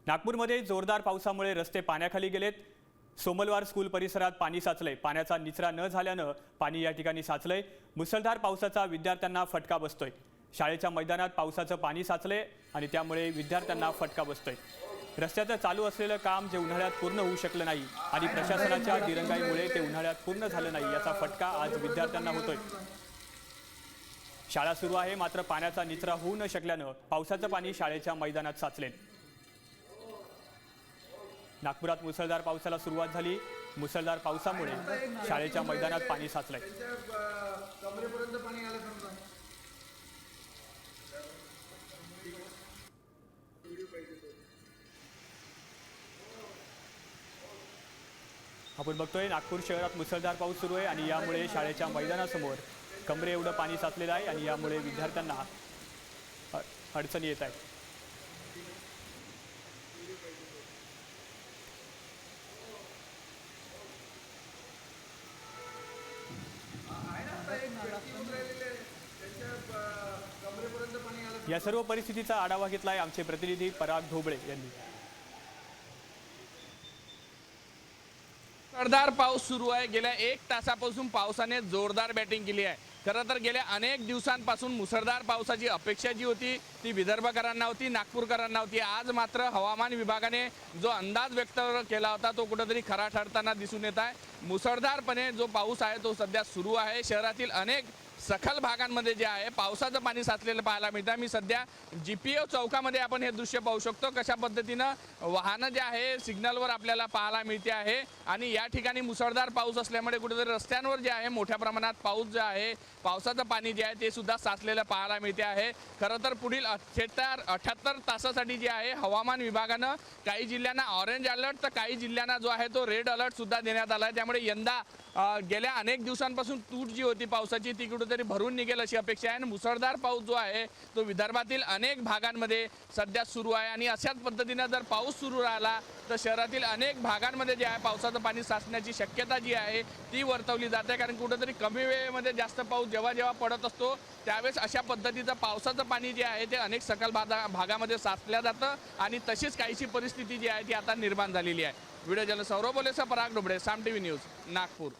नागपूरमध्ये जोरदार पावसामुळे रस्ते पाण्याखाली गेलेत। सोमलवार स्कूल परिसरात पाणी साचलंय। पाण्याचा निचरा न झाल्यानं पाणी या ठिकाणी साचलंय। मुसळधार पावसाचा विद्यार्थ्यांना फटका बसतोय। शाळेच्या मैदानात पावसाचं पाणी साचलंय आणि त्यामुळे विद्यार्थ्यांना फटका बसतोय। रस्त्याचं चालू असलेलं काम जे उन्हाळ्यात पूर्ण होऊ शकलं नाही आणि प्रशासनाच्या दिरंगाईमुळे ते उन्हाळ्यात पूर्ण झालं नाही, याचा फटका आज विद्यार्थ्यांना होतोय। शाळा सुरू आहे, मात्र पाण्याचा निचरा होऊ न शकल्यानं पावसाचं पाणी शाळेच्या मैदानात साचले। नागपुरात मुसळधार पावसाला सुरुवात झाली। मुसळधार पावसामुळे शाळेच्या मैदानात पाणी साचलंय। आपण बघतोय नागपूर शहरात मुसळधार पाऊस सुरू आहे आणि यामुळे शाळेच्या मैदानासमोर कमरे एवढं पाणी साचलेलं आहे आणि यामुळे विद्यार्थ्यांना अडचणी येत आहेत। या सर्व परिस्थितीचा आढावा घेतलाय आमचे प्रतिनिधी पराग ढोबळे यांनी। जोरदार पाऊस सुरू आहे। गेल्या 1 तासापासून पावसाने जोरदार बॅटिंग केली आहे। खरं तर गेल्या अनेक दिवसांपासून मुसळधार पावसाची अपेक्षा जी होती ती विदर्भकरांना होती, नागपूरकरांना होती। आज मात्र हवामान विभागाने जो अंदाज व्यक्त केला होता तो कुठेतरी खरा ठरताना दिसून येत आहे। मुसळधारपणे जो पाऊस आहे तो सध्या सुरू आहे। शहरातील अनेक सखल भागांमध्ये जे आहे पावसाचं पाणी साचलेलं पाहायला मिळतं। मी सध्या GPO चौकामध्ये आपण हे दृश्य पाहू शकतो, कशा पद्धतीनं वाहनं जे आहे सिग्नलवर आपल्याला पाहायला मिळते आहे आणि या ठिकाणी मुसळधार पाऊस असल्यामुळे कुठेतरी रस्त्यांवर जे आहे मोठ्या प्रमाणात पाऊस जे आहे पावसाचं पाणी जे आहे ते सुद्धा साचलेलं पाहायला मिळते आहे। खरं तर पुढील 78 तासासाठी जे आहे हवामान विभागानं काही जिल्ह्यांना ऑरेंज अलर्ट तर काही जिल्ह्यांना जो आहे तो रेड अलर्ट सुद्धा देण्यात आला आहे। त्यामुळे यंदा गेल्या अनेक दिवसांपासून तूट जी होती पावसाची ती कुठेतरी भरून निघेल अशी अपेक्षा आहे। आणि मुसळधार पाऊस जो आहे तो विदर्भातील अनेक भागांमध्ये सध्या सुरू आहे आणि अशाच पद्धतीने जर पाऊस सुरू राहिला तर शहरातील अनेक भागांमध्ये जे आहे पावसाचं पाणी साचण्याची शक्यता जी आहे ती वर्तवली जाते। कारण कुठेतरी कमी वेळेमध्ये जास्त पाऊस जेव्हा पडत असतो त्यावेळेस अशा पद्धतीचं पावसाचं पाणी जे आहे ते अनेक सखल भागामध्ये साचल्या जातं आणि तशीच काहीशी परिस्थिती जी आहे ती आता निर्माण झालेली आहे। व्हिडिओ जर्नलिस्ट सौरभ बोलेसह पराग ढोबळे, साम TV न्यूज, नागपूर।